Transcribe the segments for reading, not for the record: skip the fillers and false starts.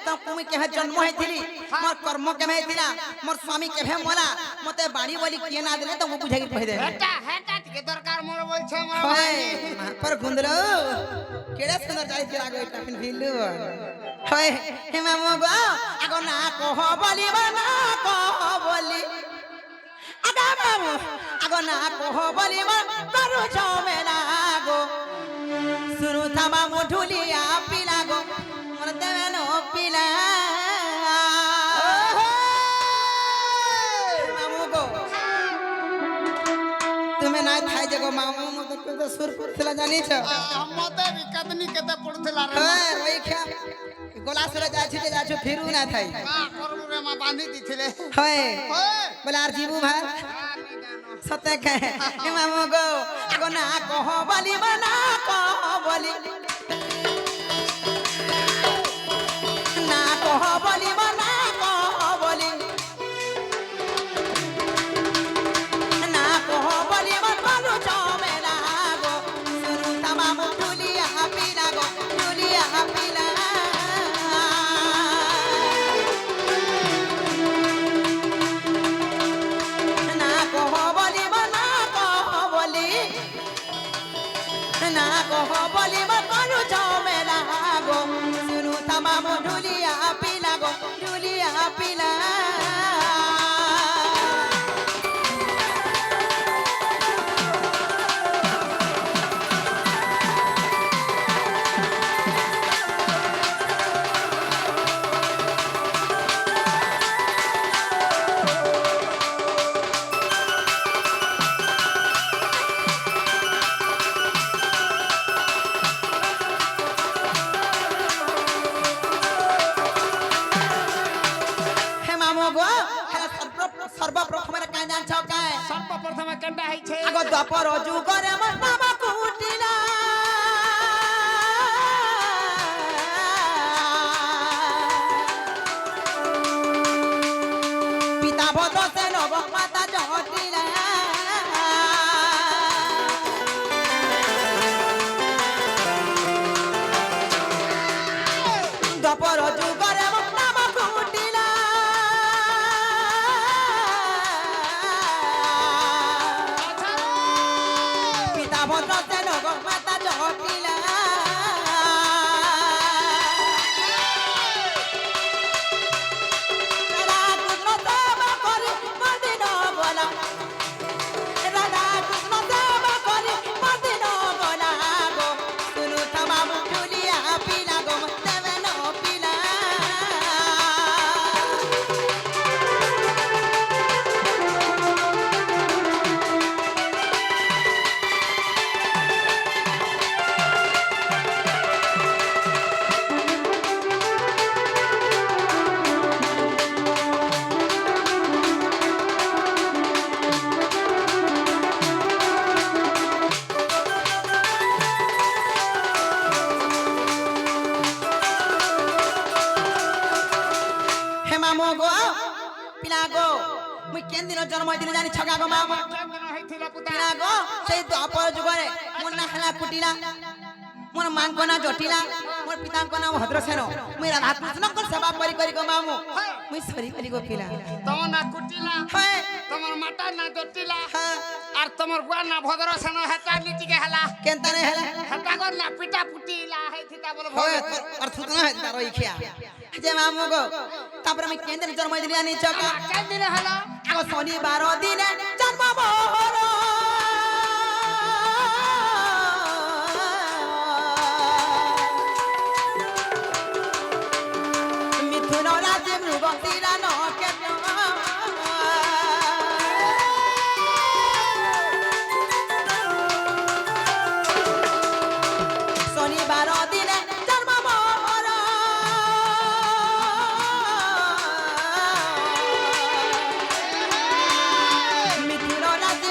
तो मुई केहे जन्म हेथिली मोर कर्म केहे हेथिला मोर स्वामी केहे मोला मते बाणी बोली किए ना देले तो मु बुझाई कहि दे हेटा टिके दरकार मोर बोलछे मोर होय पर गुंदरो केडा सुंदर जाई छिला गो टापिन भिलु होय हे मामो गो आगो ना कह बोली बना कह बोली आगा मामो आगो ना कह बोली करू छो मेला गो सुनु थामा मुठुलिया पिला गो मोर देवेनो पिला मामू गो तुम्हें ना थाई जगो मामू मत तो सुरपुर थला जानी छ मते भी कतनी केते पड़थला रे हां रोई खा गोला सुरे जा छु फिरू ना थाई का करबु रे मा बांधी दिथिले होय होय बोला जीबू भाई सते कहे ए मामू गो आगो ना कह बोली बना कह बोली ना कह बोली बना कह बोली ना कह बोली बना चमेला गो सुनु तमाम टुलिया पिला गो टुलिया पिला ना कह बोली बना कह बोली ना कह बोली बना चमेला गो सुनु तमाम टुलिया पिला गो टुलिया पिला सर्वप्रथम का जान छ काय सर्वप्रथम कंडा है छे आगो द्वापर जुगरे मन नाम कुटिला पिता भद्र से नव माता जटिला द्वापर जुगरे मन नाम कुटिला भद्र से नव माता जटिला मामो गो पिला गो मुई केन दिन जन्म दिन जानी छगा गो मामो केन दिन हैथिला पुता पिला गो सेई द्वापर जुगरे मोर ना हला कुटिला मोर मां को ना जटिला मोर पिता को नाम भद्रसेन मुई राधा कृष्ण को सेवा करी करी गो मामो मुई सरी करी गो पिला तो ना कुटिला है तमर माता ना जटिला हां आर तमर बुआ ना भद्रसेन हेता नीति के हला केन तने हला हेता को ना पिटा पुटिला हैथिता बोल होय और थुतना है तारो इखिया जे मामो गो तापर मैं केन दिन जन्म दिन जानी छगा केन दिन हला आगो शनिवार दिन जन्म मोर मिथुन राशि मृगशिरा नक्षत्र शनिवार दिन जन्म मोर मिथुन राशि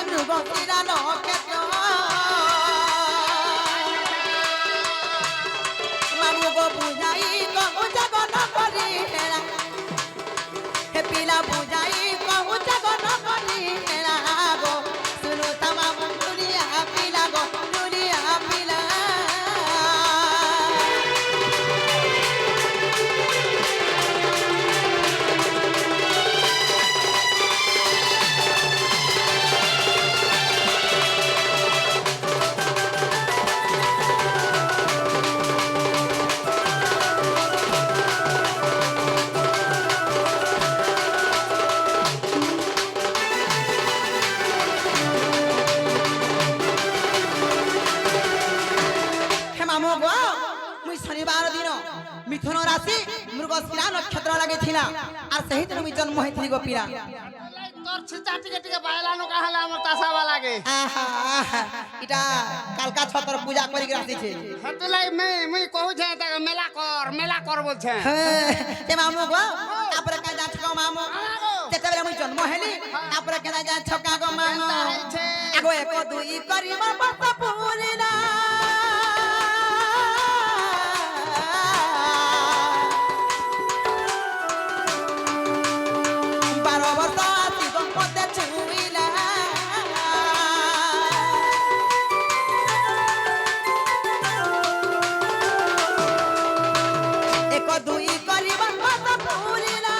মিথুন রাশি মৃগশিরা নক্ষত্র লাগিছিলা আর সেই দিন আমি জন্ম হয়েছিলি গো পিরা তোর ছিটা টিকে টিকে বাইলানো কাহালে আমার তাসাবা লাগে আহা আহা, এটা কালকা ছতর পূজা করি আসিছে হেতুলাই মুই কহুছে তাকে মেলা কর বলছে তে মামু গো তারপরে কাজ যাচ্ছ গো মামু যেতেবেলে মুই জন্ম হেলি তারপরে কেনা যাচ্ছ কা গো মামু আগো এক দুই করিব বাপ পুরিনা বারো বর্ষ আসি গো পদে ছুইলা এক দুই করিব বাপ পুরিনা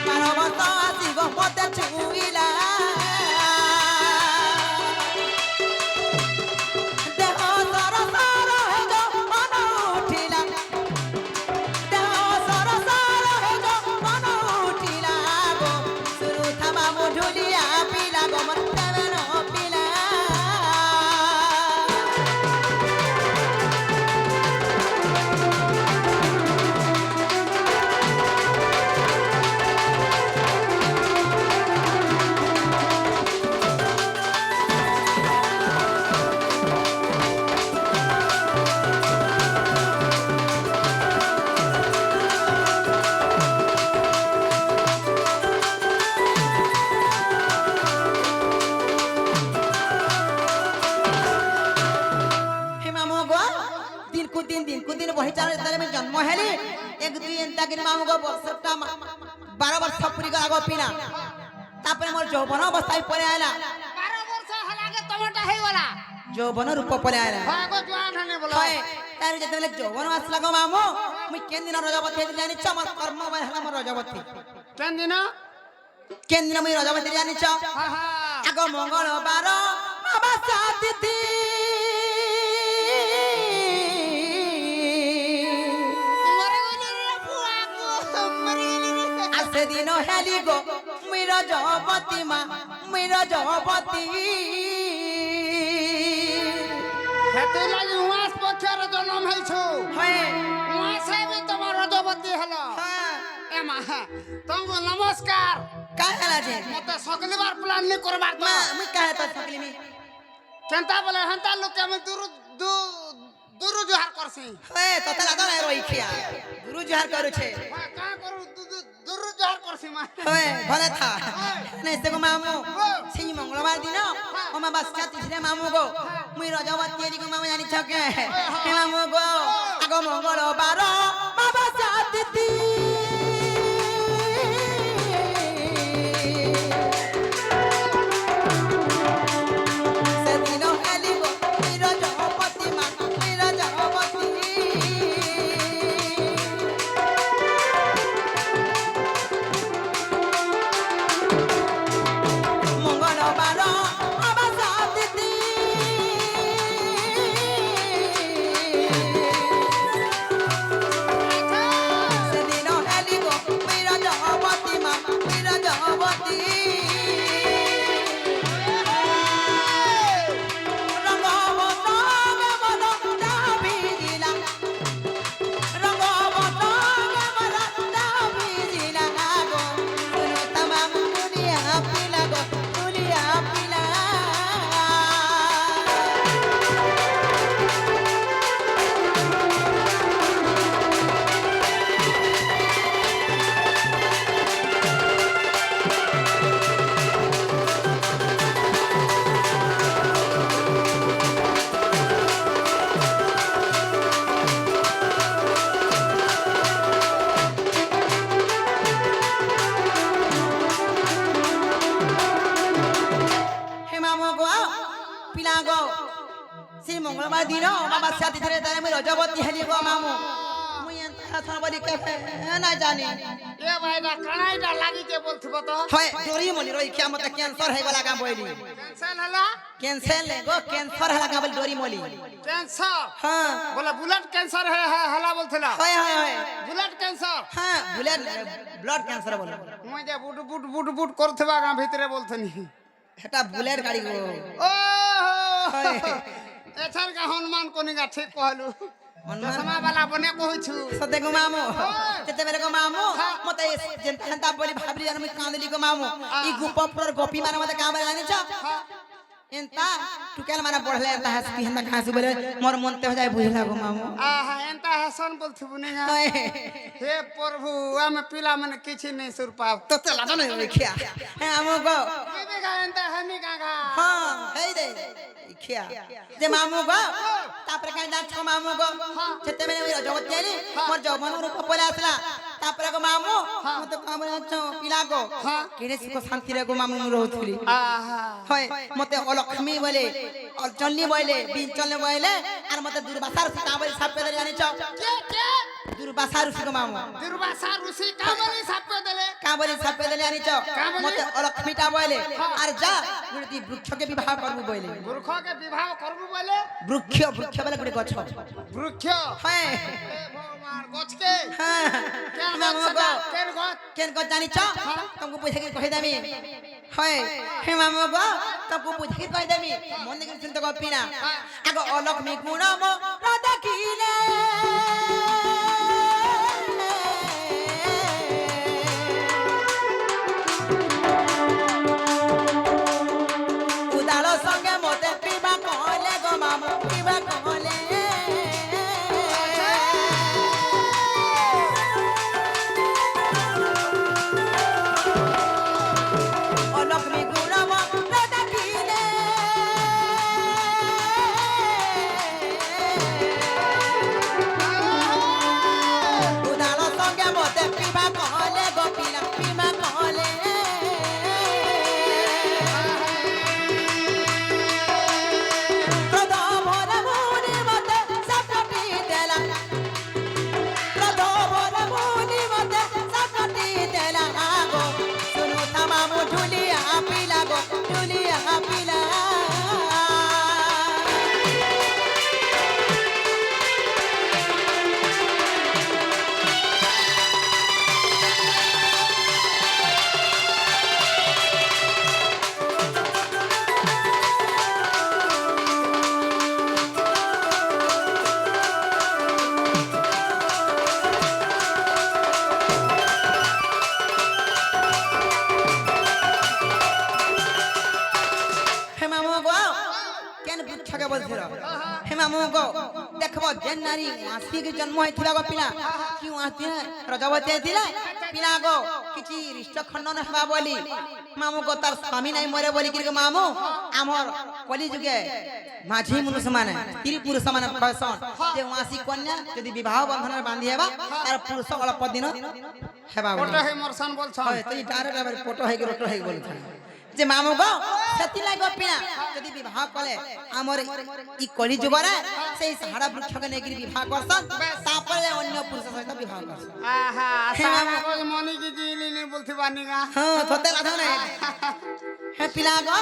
বারো বর্ষ আসি গো পদে ছুইলা দেহ সর সর হে গো মন উঠিলা দেহ সর সর হে গো মন উঠিলা গো সুরু থামা মধুলিয়া পিলা গো মন দেবে ন পিলা হে মামু গো দিন কু দিন বহি চালে তালে আমি জন্ম হেলি এক দুই এন্তা কিন মামু গো বছরটা 12 বর্ষ পুরি গলা গো পিনা তারপরে মোর যৌবন অবস্থায় পড়ে আইলা 12 বর্ষ হলাগে তোমারটা হইগলা যৌবন রূপ পড়ে আইলা হয় গো জওয়ান হনে বলো হয় তার যেতেলে যৌবন আসলা গো মামু মুই কেন দিন রজবতী জানি চমৎ কর্ম বাই হলা মোর রজবতী কেন দিন কেন দিন মুই রজবতী জানি চ হা হা আগ মঙ্গলবার বাবা সাতিথি মরে গইলি রে বুয়া গো মরে গইলি রে আর সেদিন হেলি গো মুই রজবতী মা মুই রজবতী হেতু লাগি উয়াস পক্ষের জন্ম হইছো হয় উয়াসে বি তোমার রজবতী হলো হ্যাঁ এ মা তঙ্গ নমস্কার কাই হেলা যে মতে সকলিবার প্ল্যান নি করবার তো মা মুই কাহে তো থাকলি মি কেনতা বলে হেনতা লোকে আমি দুরু জোহার করছি হয় ততে লাগা না রই খিয়া গুরু জহার করছে হ্যাঁ কা করু দুরু জোহার করছি মা হয় ভলে থা নাই সে গো মামু সেই মঙ্গলবার দিন অমাবাস্যা তিথিরে মামু গো মুই রজবতী এরি গো মামু জানি ছকে হে মামু গো আগ মঙ্গলবার অমাবাস্যা তিথি সেদিন হেলি গো মুই রজবতী মা মুই রজবতী মঙ্গলবার অমাবাস্যা তিথি সেদিন হেলি গো মুই রজবতী মা মুই রজবতী রঙ্গ বসঙ্গে মন দাবি দিলা রঙ্গ বসঙ্গে মন দাবি দিলা গো শুনো তামাম দুনিয়া পিলা গো দুনিয়া পিলা হে মামু গো পিলা গো সেই মঙ্গলবার দিন অমাবাস্যা তিথিরে তাই আমি রজবতী হেলি গো মামু মুই এন্তা থাবলি কে না জানি এ ভাইটা কানাইটা লাগিতে বলছিব তো হয় ডরি মলি রই খিয়া মতে ক্যান্সার হয়ে গলা গা বইলি ক্যান্সার হলা ক্যান্সার লে গো ক্যান্সার হলা গা বলি ডরি মলি ক্যান্সার হ্যাঁ বলে বুলেট ক্যান্সার হলা বলছিল হয় হয় হয় বুলেট ক্যান্সার হ্যাঁ ব্লাড ক্যান্সার বলে মুই যে বুট করথবা গা ভিতরে বলছনি এটা বুলেট গাড়ি গো ও এছার কা হনুমান কোনিগা ঠিক কহলু হনুমান? চশমা বালা বনে কইছু সতে গো মামু যেতেবেলে গো মামু মতে যেন্তা হেন্তা বলি ভাবলি জানো মুই কাঁদলি গো মামু ই গোপপুরর গোপী মানে মতে কাম জানিছ এন্তা টুকেল মানে পড়লে এন্তা হাসি হেন্তা খাসি বলে মোর মনতে হয়ে যায় বুঝলা গো মামু আহা এন্তা হাসন বলছিবু নিগা হে প্রভু আমি পিলা মানে কিছু নেই সুর পাব তো তো লাদন খিয়া হ্যাঁ আমু গো বিবি গা এন্তা হানি গাগা হ্যাঁ হেই দে খিয়া যে মামু গো তারপরে কাই যাচ্ছ মামু গো যেতেবেলে ওই জগৎ যাইলি মোর যৌবন রূপ পলে আসলা তারপরে গো মামু মতে কাম যাচ্ছ পিলা গো কেনে সুখ শান্তি রে গো মামু রহুথলি আহা হয় মতে অলক্ষ্মী বলে অচন্নী বলে বিচলে বলে আর মতে দুর্বাসার সীতা বলে সাপে দেলে জানিছ কে কে দুর্বাসার সুখ মামু দুর্বাসা ঋষি কামলি সাপে দেলে কাবলি সাপে দেলে জানিছ কাবলি? মতে অলক্ষ্মীটা বলে আর যা গুড়ি বৃক্ষকে বিবাহ করবু বলে মূর্খকে বিবাহ করবু বলে বৃক্ষ বৃক্ষ বলে গুড়ি গছ বৃক্ষ হয় হে ভগবান গছকে হ্যাঁ কেন মামু গছ গো কেন গছ কেন গছ জানিছ তোমাকে পয়সা কি কই দেমি হয় হে মামু গো তোমাকে পয়সা কি কই দেমি মনে করে চিন্তা করবি না আগো অলক্ষ্মী গুণ মো দেখিলে উদাল সঙ্গে মতে পিবা কলে গো মামু পিবা কলে অলক্ষ্মী গুণ মো দেখিলে উদাল সঙ্গে মতে পিবা কলে গো পিলা পিবা কলে প্রদোভর মুনি মতে সাপটি দেলা প্রদোভর মুনি মতে সাপটি দেলা গো শুনু থামামু ঝুলিয়া পিলা গো ঝুলিয়া পিলা হে মামু গো কেন বৃক্ষকে বলছিল হে মামু গো দেখব যে নারী মাসিকে জন্ম হয়েছিল গো পিলা কি মাসি রজবতী হয়েছিল পিলা গো কিছু হৃষ্ট খণ্ডন হবা বলি মামু গো তার স্বামী নাই মরে বলি কি গো মামু আমার কলি যুগে মাঝি মনুষ্য মানে স্ত্রী পুরুষ মানে কয়সন যে মাসি কন্যা যদি বিবাহ বন্ধনের বান্ধি হেবা তার পুরুষ অল্প দিন হেবা বলি ওটা হে মরসান বলছ হয় তুই ডাইরেক্ট এবার ফটো হয়ে রটো হয়ে বলি যে মামু গো সেতি লাগো পিনা যদি বিবাহ কলে আমর ই কলি যুগরে সেই সাহারা বৃক্ষকে নেকি বিবাহ করছন তারপরে অন্য পুরুষ সহিত বিবাহ করছন আহা হে সারা মামু। গজ মনি কি জিলি নি বলতে পারনিগা হ্যাঁ তোতে লাধো না হে পিলা গো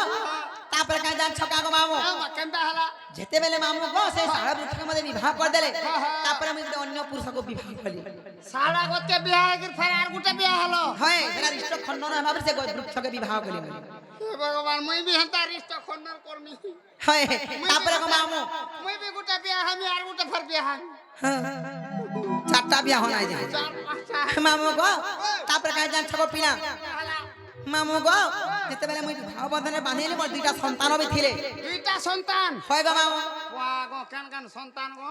তারপরে কাজ ছকা গো মামু কেনটা হলা যেতেবেলে মামু গো সেই সাহারা বৃক্ষকে মধ্যে বিবাহ করে দেলে তারপরে আমি অন্য পুরুষকে বিবাহ কলি সারা গজকে বিয়া হয়ে ফের আর গুটা বিয়া হলো হয় সেটা রিষ্ট খণ্ডন ভাবে সে বৃক্ষকে বিবাহ কলি হে ভগবান মুই বি হেতা রিষ্ট খন্ডন করমি হয় তারপরে গো মামু মুই বি গুটা বিয়া হামি আর গুটা ফের বিয়া হামি চারটা বিয়া হনাই যায় চার পাঁচটা মামু গো তারপরে কাজ ছক পিলা মামু গো যেতেবেলে মুই ভাও বন্ধনে বাঁধিলি মোর দুইটা সন্তান বি থিলে দুইটা সন্তান হয় গো মামু ওয়া গো কেন কেন সন্তান গো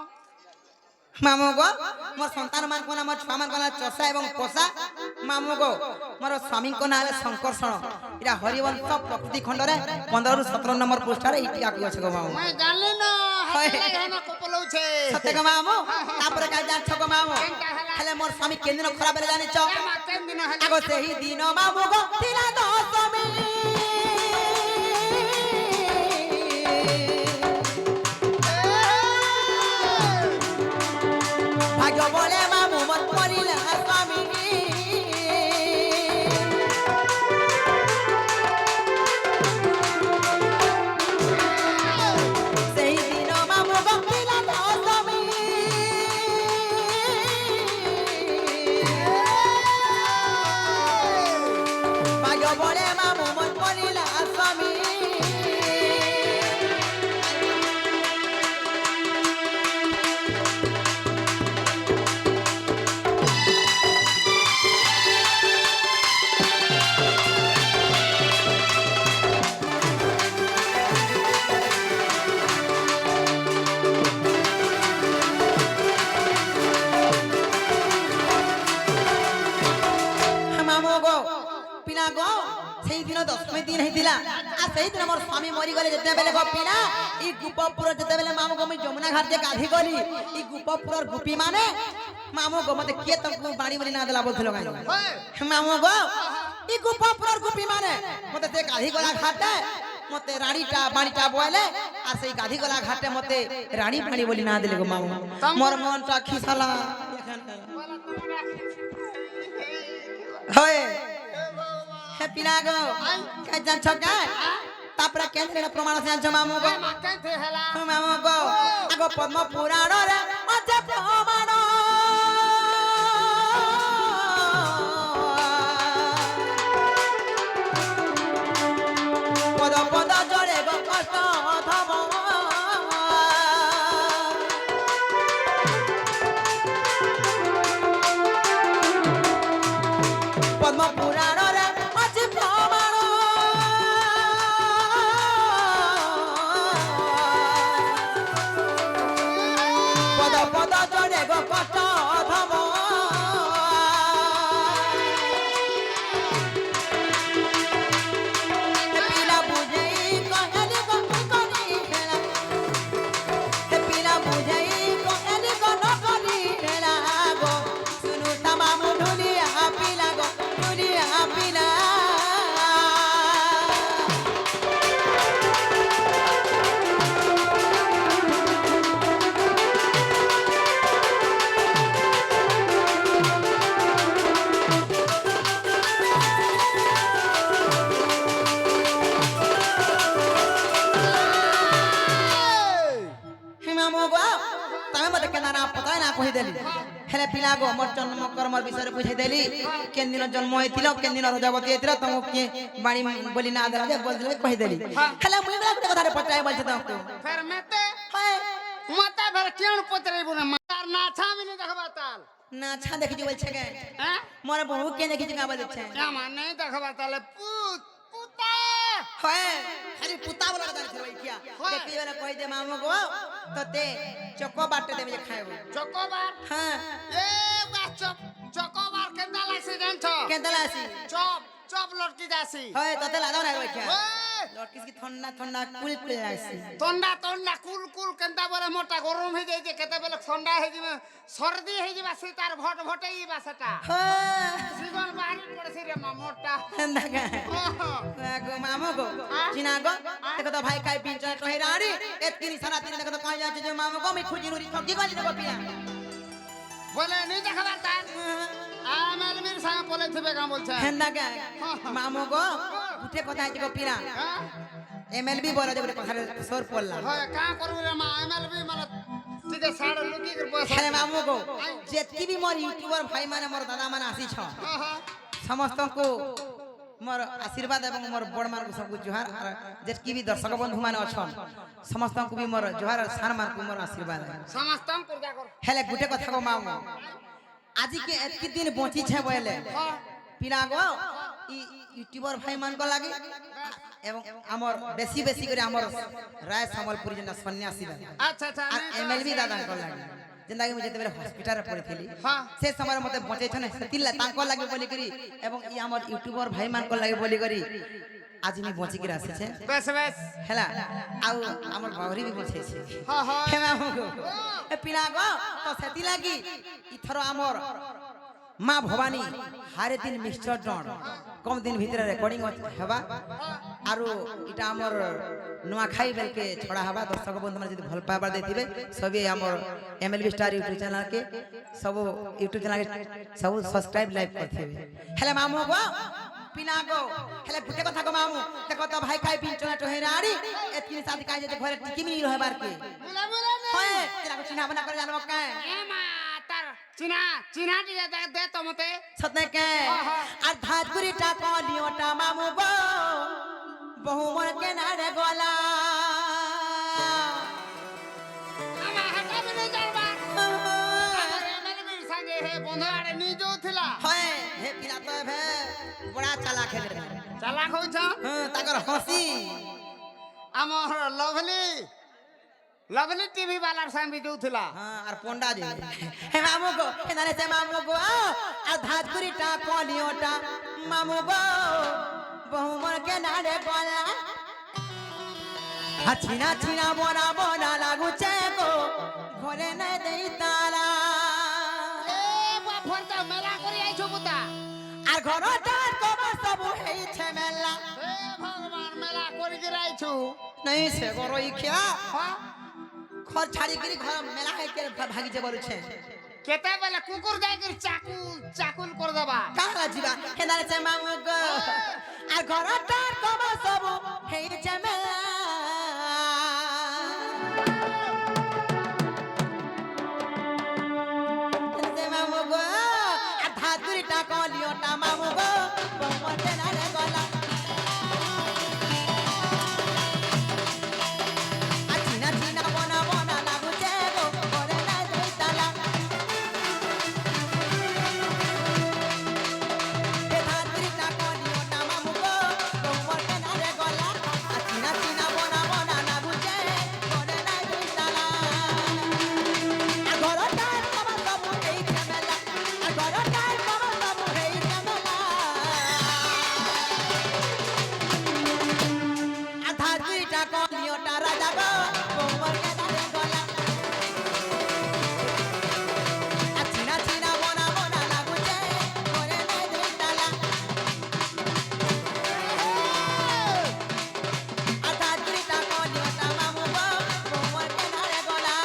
মামু গো মোর সন্তান মান কোনা মোর ছুয়া মান কোনা চষা এবং পোষা মামু গো মোর স্বামী কোনা হলে শঙ্কর্ষণ এটা হরিবংশ প্রকৃতি খণ্ডরে 15 ରୁ 17 নম্বর পৃষ্ঠারে ইটি আকি আছে গো মামু মুই জানলি না হয়। হেলা হেনা কপলউছে সত্য গো মামু তারপরে কাজ ছক মামু হেলে মোর স্বামী কেন দিন খরাপ বেলে জানিছ মা কেন দিন হেলা আগো সেই দিন মামু গো ଥିଲା দশমী ভাগ্য বলে মামু মন পড়িলা স্বামী সেই দিন মামু গো ଥିଲା দশমী ভাগ্য বলে মামু মন সেই দিন আমার স্বামী মরি গলে যেতে বেলে গোপিনা এই গোপপুর যেতে বেলে মামু গো যমুনা ঘাট যে গাধি গলি এই গোপপুরর গোপী মানে মামু গো মতে কে তমকু বাড়ি বলি না দেলা বলছিল গাই মামু গো এই গোপপুরর গোপী মানে মতে তে গাধি গলা ঘাটে মতে রানীটা বাড়িটা বলে আর সেই গাধি গলা ঘাটে মতে রানী বাড়ি বলি না দিলে গো মামু মোর মনটা খিসালা হয় হে পিনা গো কে জানছ কে তাপরে কেন প্রমাণ আছে জানছ মামু গো মামু গো আগো পদ্ম পুরাণ রে আছে প্রমাণ পদ পদ জড়ে গো কষ্ট ধম পদ্ম পুরাণ রে আছে প্রমাণ পদ পদ জড়ে গো কষ্ট ধম পিলা বুঝাই কহলি গো করি খেলা পিলা বুঝাই কহলি গো করি খেলা গো শুনু তামাম ঢুলিয়া পিলা গো ঢুলিয়া পিলা মামু গো তুমি মতে কেন না পতা না কই দেলি হেলে পিলা গো মোর জন্ম কর্মর বিষয়ে বুঝাই দেলি কেন দিন জন্ম হইছিল কেন দিন রজবতী হইছিল তোমাকে বাড়ি বলি না দেলা বলছিলে কই দেলি হেলে মুই বলা কথা পচাই বলছ তোমাকে ফের মেতে হয় মাতা ফের কেন পতরাইব না মার না ছামিনি দেখবা তাল না ছা দেখিছি বলছে গে হ্যাঁ মোর বহু কে দেখিছি গাবা দিচ্ছে আমার নেই দেখবা তালে পুতা হয় খালি পুতা বলা কথা ভাই কিয়া দেখি বলে কই দে মামু গো তোতে চকো বাটে দেবে খাইবো চকোবার হ্যাঁ এ বাচক চকোবার কেন্দা লাগছে জানছ কেনতলা আসি চপ চপ লটকি যাসি হয় তোতে লাগাও না ভাই কিয়া ওই লটকিস কি ঠান্ডা ঠান্ডা কুল কুল লাগছে তন্ডা তন্ডা কুল কুল কেন্দা বলে মোটা গরম হয়ে যাইছে কেতে বেলে ঠান্ডা হয়ে যাবে সর্দি হয়ে যাবে সে তার ভট ভটেই বাসটা হ্যাঁ জীবন বাড়ি পড়েছে রে মা মোটা দেখা গো মামু গো চিনা গো দেখো তো ভাই কাই পিঞ্চা তো হেরাড়ি এতকিনি সারা দিন দেখো তো কাই যাচ্ছে যে মামু গো আমি খুঁজি নুরি ঠকি গলি দেখো পিয়া বলে নি দেখাবার তার আমেলমির সঙ্গে বলে থিবে কাম বলছে হেন্দা গে মামু গো উঠে কথা আছে গো পিরা হ্যাঁ এমএলবি বলা যে কথা সর পড়লা হয় কা করবি রে মা এমএলবি মানে ঠিক আছে সাড়ে লুকি করে পয়সা হেলে মামু গো যেতকি বি মোর ইউটিউবার ভাই মানে মোর দাদা মানে আসিছ ସମସ୍ତଙ୍କୁ ମୋର ଆଶୀର୍ବାଦ ଏବଂ ମୋର ବଡ଼ମାନଙ୍କୁ ସବୁ ଜୁହାର ଯେତିକି ବି ଦର୍ଶକ ବନ୍ଧୁମାନେ ଅଛନ୍ ସମସ୍ତଙ୍କୁ ବି ମୋର ଜୁହାର ସାର୍ମାନଙ୍କୁ ମୋର ଆଶୀର୍ବାଦ ସମସ୍ତଙ୍କୁ ପୂଜା କର ହେଲେ ଗୋଟେ କଥା କହ ମାମୁ ଆଜିକେ ଏତିକି ଦିନ ବଞ୍ଚିଛେ ବୋଇଲେ ପିଲା ଗো ୟୁଟ୍ୟୁବର ଭାଇମାନଙ୍କ ଲାଗି ଏବଂ ଆମର ବେଶୀ ବେଶୀ କରି ଆମର ରାୟ ସମ୍ବଲପୁରୀ ଯେନ୍ଟା ସନ୍ନ୍ୟାସୀ ଆଚ୍ଛା ଆଚ୍ଛା আর এমএলবি দাদাঙ্কর লাগি যেন্দাকি মু যেতেবেলে হসপিটালে পড়িଥିଲି হ্যাঁ সে সময় মতে বঁচাইছনে সেতিলা তাঙ্কর লাগি বলি করি এবং ই আমার ইউটিউবর ভাই মানকর লাগি বলি করি আজ আমি বঁচিকি আসিছে বেশ বেশ হেলা আউ আমার বাউরি বি বঁচাইছে হ্যাঁ হ্যাঁ হে মামু গো এ পিলা গো তো সেতি লাগি ইথর আমার মা ভবানী হারে দিন মিক্সচর ডন কম দিন ভিতরে রেকর্ডিং হেবা আরো এটা আমার नुआखाई बेल के छोड़ा हवा दर्शक बंधु माने जदी भल पावर देथिबे सभी हमर एमएलबी स्टार यूट्यूब चैनल के सब यूट्यूब चैनल के सब सब्सक्राइब लाइक करथिबे हेले मामू गो पिना गो हेले गुटे कथा गो मामू देखो तो भाई काई पिन चना टोहेराड़ी एतकी शादी काई जे घरे टिकी मिल रहबार के बोला बोला होय तेरा को चिन्हा बना कर जानबो का ए मा तार चिना चिना दे तो मते सतने के आ धातुरी टा कलियोटा मामू गो बहु मन के नारे गोला আমা হাটা বনে যাবা আমার এমএলবির সঙ্গে হে বন্ধুয়াড়ে নি যাউথিলা হয় হে পিলা তো ভে বড়া চালা খেলে চালাক হইছ তাকর হসি আমার লভলি লভলি টিভি বালার সঙ্গে যাউথিলা আর পন্ডা যে হে মামু গো হে নারে সে মামু গো আর ধাতগুড়িটা কলিওটা মামু গো বহু মন के नारे गोला छिना छिना बोना बोना लाଗୁছে গো ঘরে নাই দেই তালা এ বাফরটা মেলা করে আইছো বুতা আর ঘরটার কবর সব হইছে মেলা এ ভগবান মেলা করে গিরাইছো নাই সে গরই খিয়া হ্যাঁ ঘর ছাড়ি গিরি ঘর মেলা হয়ে কে ভাগি যে বলছে কেতে বেলা কুকুর যাই করে চাকুল করে দেবা কালা জিবা হেদারে সে মামু গো আর ঘরটার কবর সব হইছে মেলা সে মামু গো আর ধাতুরিটা কলিওটা মামু গো বমতে না রে গলা আর চিনা চিনা বনা বনা লাগুছে গো ঘরে নাই দেই তালা এ ধাতুরিটা কলিওটা মামু গো বমতে না রে গলা আর চিনা চিনা বনা বনা লাগুছে ঘরে নাই দেই তালা আর ঘরটার কবর সব হইছে মেলা আর ঘরটার কবর সব হইছে মেলা আধা দুইটা কলিওটা রাজা গো কোমর কে দাঁড়ে গলা আর চিনা চিনা বনা বনা লাগুছে ঘরে নাই দেই তালা আধা দুইটা কলিওটা মামু গো কোমর কে দাঁড়ে গলা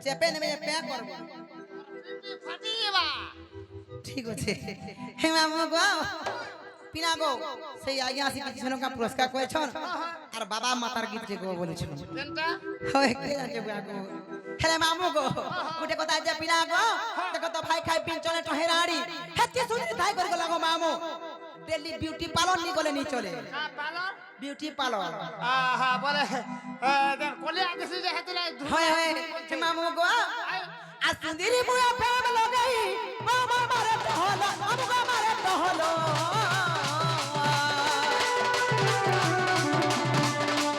চেপে নেমে প্যাক করবো ফাটিবা ঠিক আছে হে মামু গো পিনা গো সেই আগে আসি কিছু জনকা পুরস্কার করেছন আর বাবা মাতার গীত যে গো বলেছিল কেনটা হয় কে জানে গো হেলে মামু গো গুটে কথা যে পিনা গো দেখো তো ভাই খাই পিন চলে টহেরাড়ি হেতি শুনি তাই করে গো মামু ডেলি বিউটি পার্লার নি গলে নি চলে পালর বিউটি পার্লার আহা বলে কলে আগেছে যে হেতলে হয় হয় হে মামু গো আর সুন্দরী মুয়া প্রেম লাগাই মামা মারে তো হলো মামু গো মারে তো হলো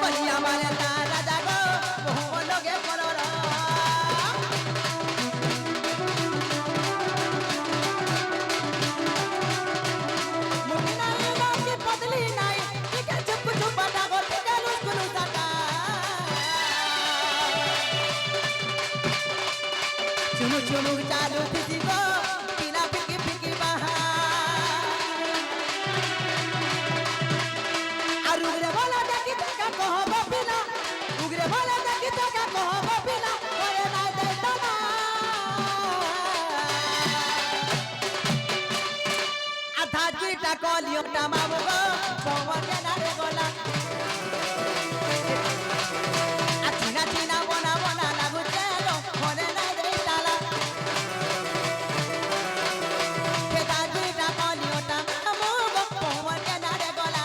বলিয়া মারে তা রাজা গো বহু লগে করর মুটি নাই নাকি পতলি নাই টিকে চুপ চুপ বাটা গো টিকে লুকুলু সাটা চুমু চুমু চালু ফিসি গো পিনা ফিকি ফিকি বাহা আর উগরে বলা দেখি টাকা কহব পিনা উগরে বলা দেখি টাকা কহব পিনা ওরে না দেই তালা আধা দুইটা কলিওটা মামু গো বমকে না রে গলা আর চিনা চিনা বনা বনা লাগুছে গো ঘরে নাই দেই তালা আধা দুইটা কলিওটা মামু গো বমকে না রে গলা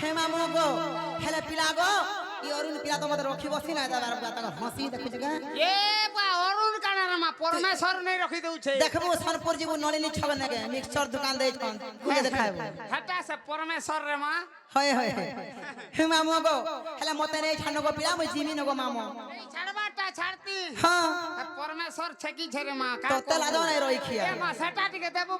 হে মামু গো হেলে পিলা গো ই অরুণ পিলা তো মতে রখি বসি না যাবার তাকে হসি দেখুছ গা এ বা অরুণ কানার মা পরমেশ্বর নেই রখি দেউছে দেখবো সোনপুর জীবু নলিনী ছবে নাকি মিক্সচার দোকান দেই ছন খুলে দেখাবো হেটা সে পরমেশ্বর রে মা হয় হয় হে মামু গো হেলা মতে নেই ছানো গো পিলা মই জিমি নগো মামু এই ছাড়বাটা ছাড়তি হ্যাঁ পরমেশ্বর ছেকি ছেরে মা তো তেলা দাও নাই রই খিয়া এ মা সেটা টিকে দেবো